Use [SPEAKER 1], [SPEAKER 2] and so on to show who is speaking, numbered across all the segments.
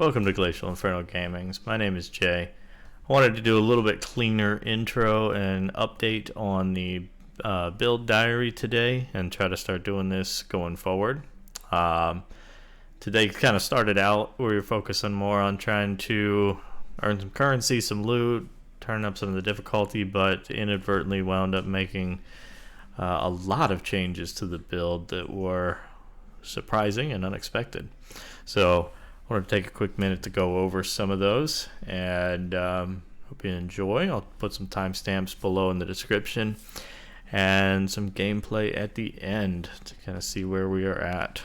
[SPEAKER 1] Welcome to Glacial Inferno Gamings. My name is Jay. I wanted to do a little bit cleaner intro and update on the build diary today and try to start doing this going forward. Today kind of started out where we were focusing more on trying to earn some currency, some loot, turn up some of the difficulty, but inadvertently wound up making a lot of changes to the build that were surprising and unexpected. So I wanted to take a quick minute to go over some of those, and hope you enjoy. I'll put some timestamps below in the description and some gameplay at the end to kind of see where we are at.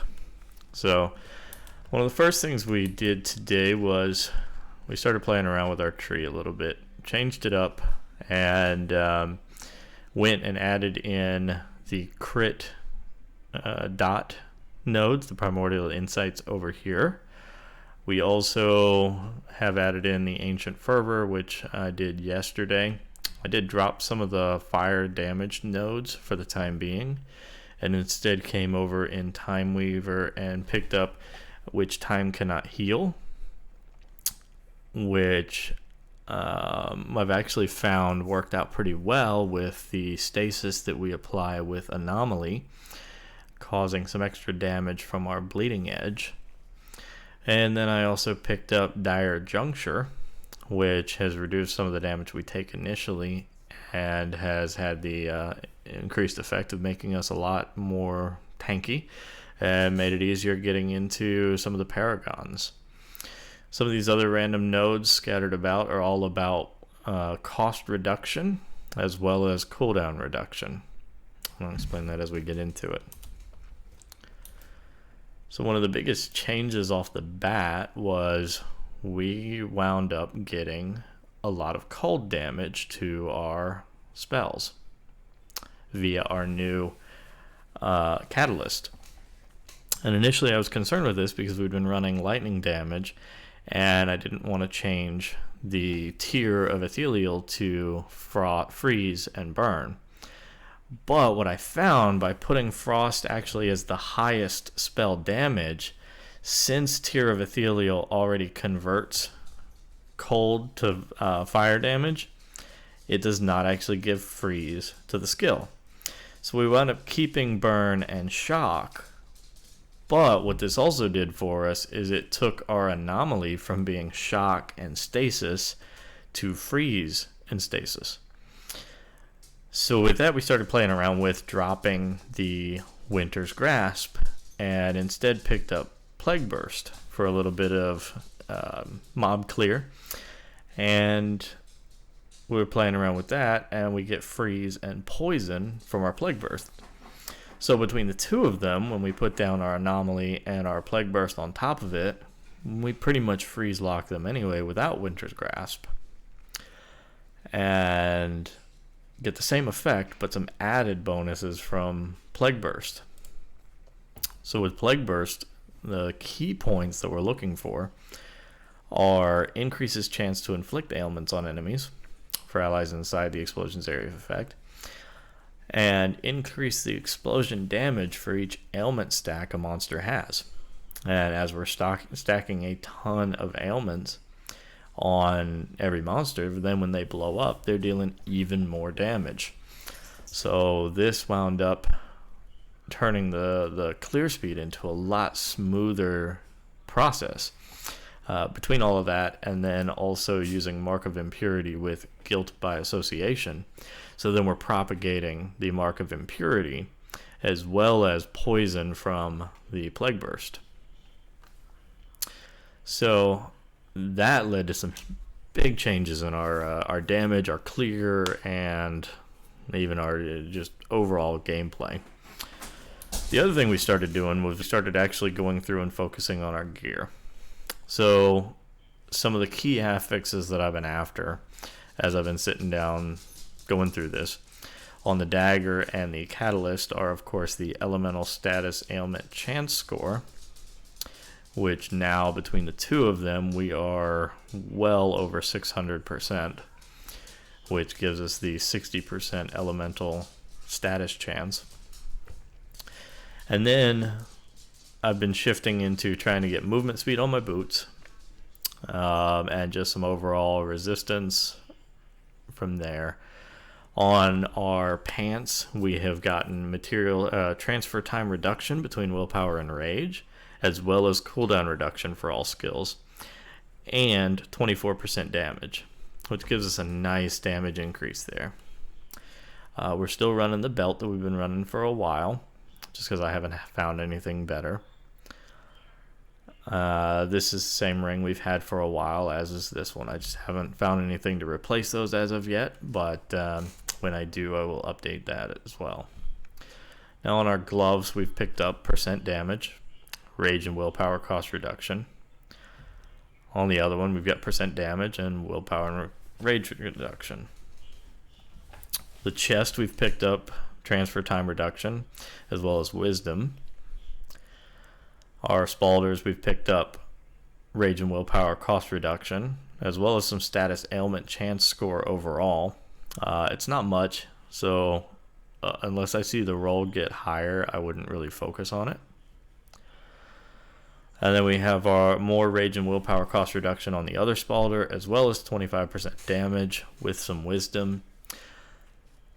[SPEAKER 1] So one of the first things we did today was we started playing around with our tree a little bit, changed it up, and went and added in the crit dot nodes, the primordial insights over here. We also have added in the ancient fervor, which I did yesterday. I did drop some of the fire damage nodes for the time being, and instead came over in Time Weaver and picked up which time cannot heal, which I've actually found worked out pretty well with the stasis that we apply with Anomaly, causing some extra damage from our bleeding edge. And then I also picked up Dire Juncture, which has reduced some of the damage we take initially and has had the increased effect of making us a lot more tanky and made it easier getting into some of the paragons. Some of these other random nodes scattered about are all about cost reduction as well as cooldown reduction. I'll explain that as we get into it. So one of the biggest changes off the bat was we wound up getting a lot of cold damage to our spells via our new catalyst. And initially I was concerned with this because we'd been running lightning damage, and I didn't want to change the tier of ethereal to freeze and burn. But what I found by putting frost actually as the highest spell damage, since tier of ethereal already converts cold to fire damage, it does not actually give freeze to the skill. So we wound up keeping burn and shock. But what this also did for us is it took our anomaly from being shock and stasis to freeze and stasis. So with that, we started playing around with dropping the Winter's Grasp and instead picked up Plague Burst for a little bit of mob clear. And we were playing around with that, and we get freeze and poison from our Plague Burst. So between the two of them, when we put down our anomaly and our Plague Burst on top of it, we pretty much freeze lock them anyway without Winter's Grasp. And get the same effect, but some added bonuses from Plague Burst. So with Plague Burst, the key points that we're looking for are increases chance to inflict ailments on enemies for allies inside the explosion's area of effect, and increase the explosion damage for each ailment stack a monster has. And as we're stacking a ton of ailments on every monster, then when they blow up, they're dealing even more damage. So this wound up turning the clear speed into a lot smoother process. Between all of that and then also using Mark of Impurity with Guilt by Association, so then we're propagating the Mark of Impurity as well as poison from the Plague Burst. So that led to some big changes in our damage, our clear, and even our just overall gameplay. The other thing we started doing was we started actually going through and focusing on our gear. So some of the key affixes that I've been after as I've been sitting down going through this on the dagger and the catalyst are, of course, the elemental status ailment chance score, which now between the two of them we are well over 600%, which gives us the 60% elemental status chance. And then I've been shifting into trying to get movement speed on my boots and just some overall resistance from there. On our pants, we have gotten material transfer time reduction between willpower and rage, as well as cooldown reduction for all skills, and 24% damage, which gives us a nice damage increase there. We're still running the belt that we've been running for a while, just because I haven't found anything better. This is the same ring we've had for a while, as is this one. I just haven't found anything to replace those as of yet, but when I do, I will update that as well. Now on our gloves, we've picked up percent damage, rage and willpower cost reduction. On the other one, we've got percent damage and willpower and rage reduction. The chest, we've picked up transfer time reduction, as well as wisdom. Our spalders, we've picked up rage and willpower cost reduction, as well as some status ailment chance score overall. It's not much, so unless I see the roll get higher, I wouldn't really focus on it. And then we have our more rage and willpower cost reduction on the other spalder, as well as 25% damage with some wisdom.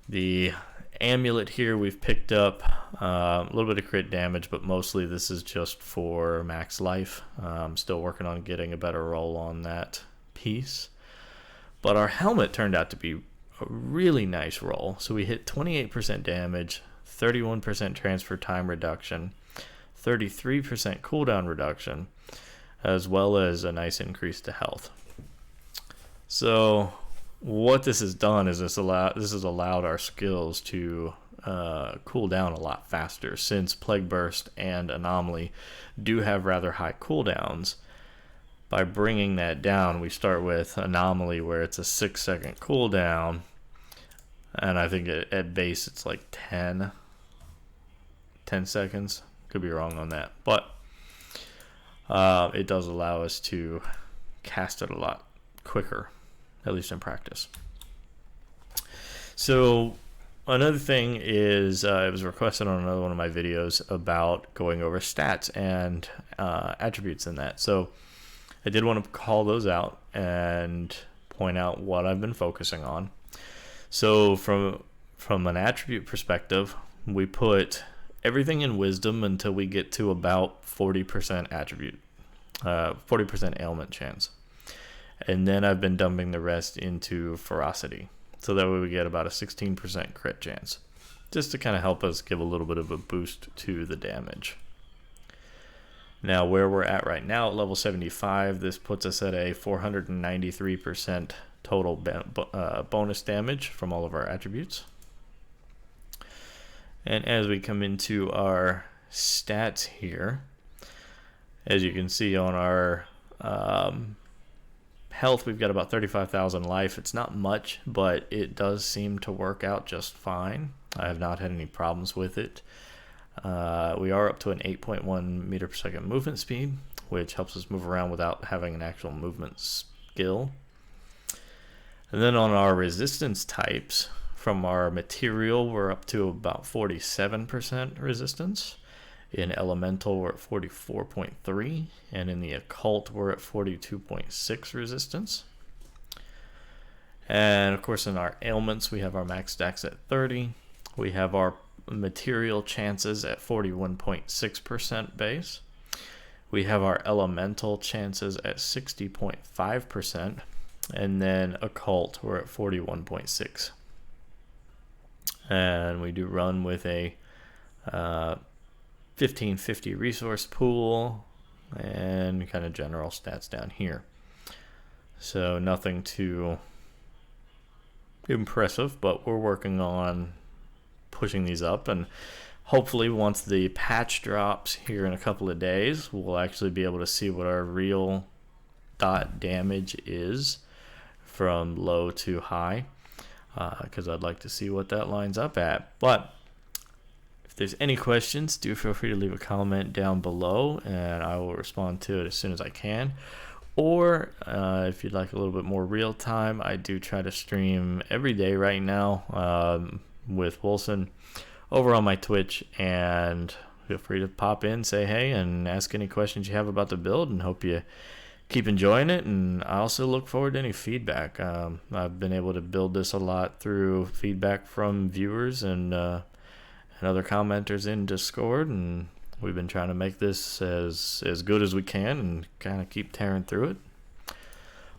[SPEAKER 1] The amulet here, we've picked up a little bit of crit damage, but mostly this is just for max life. I'm still working on getting a better roll on that piece. But our helmet turned out to be a really nice roll. So we hit 28% damage, 31% transfer time reduction, 33% cooldown reduction, as well as a nice increase to health. So what this has done is this has allowed our skills to cool down a lot faster, since Plague Burst and Anomaly do have rather high cooldowns. By bringing that down, we start with Anomaly, where it's a 6-second cooldown, and I think at base it's like 10 seconds. Could be wrong on that, but it does allow us to cast it a lot quicker, at least in practice. So another thing is, it was requested on another one of my videos about going over stats and attributes in that. So I did want to call those out and point out what I've been focusing on. So from an attribute perspective, we put everything in wisdom until we get to about 40% attribute, 40% ailment chance. And then I've been dumping the rest into ferocity. So that way we get about a 16% crit chance, just to kind of help us give a little bit of a boost to the damage. Now where we're at right now at level 75, this puts us at a 493% total bonus damage from all of our attributes. And as we come into our stats here, as you can see on our health, we've got about 35,000 life. It's not much, but it does seem to work out just fine. I have not had any problems with it. We are up to an 8.1 meter per second movement speed, which helps us move around without having an actual movement skill. And then on our resistance types, from our material, we're up to about 47% resistance. In elemental, we're at 44.3, and in the occult, we're at 42.6 resistance. And of course, in our ailments, we have our max stacks at 30. We have our material chances at 41.6% base. We have our elemental chances at 60.5%, and then occult, we're at 41.6. And we do run with a 1550 resource pool and kind of general stats down here. So nothing too impressive, but we're working on pushing these up, and hopefully once the patch drops here in a couple of days, we'll actually be able to see what our real dot damage is from low to high, because I'd like to see what that lines up at. But if there's any questions, do feel free to leave a comment down below, and I will respond to it as soon as I can. Or if you'd like a little bit more real time, I do try to stream every day right now with Wolcen over on my Twitch, and feel free to pop in, say hey, and ask any questions you have about the build, and hope you keep enjoying it, and I also look forward to any feedback. I've been able to build this a lot through feedback from viewers and other commenters in Discord, and we've been trying to make this as good as we can and kind of keep tearing through it.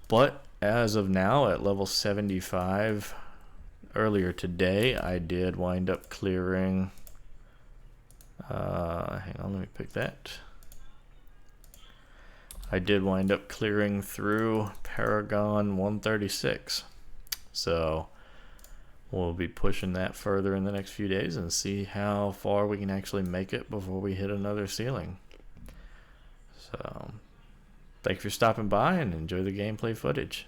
[SPEAKER 1] But as of now, at level 75, earlier today, I did wind up clearing. Hang on, let me pick that. I did wind up clearing through Paragon 136. So we'll be pushing that further in the next few days and see how far we can actually make it before we hit another ceiling. So thank you for stopping by and enjoy the gameplay footage.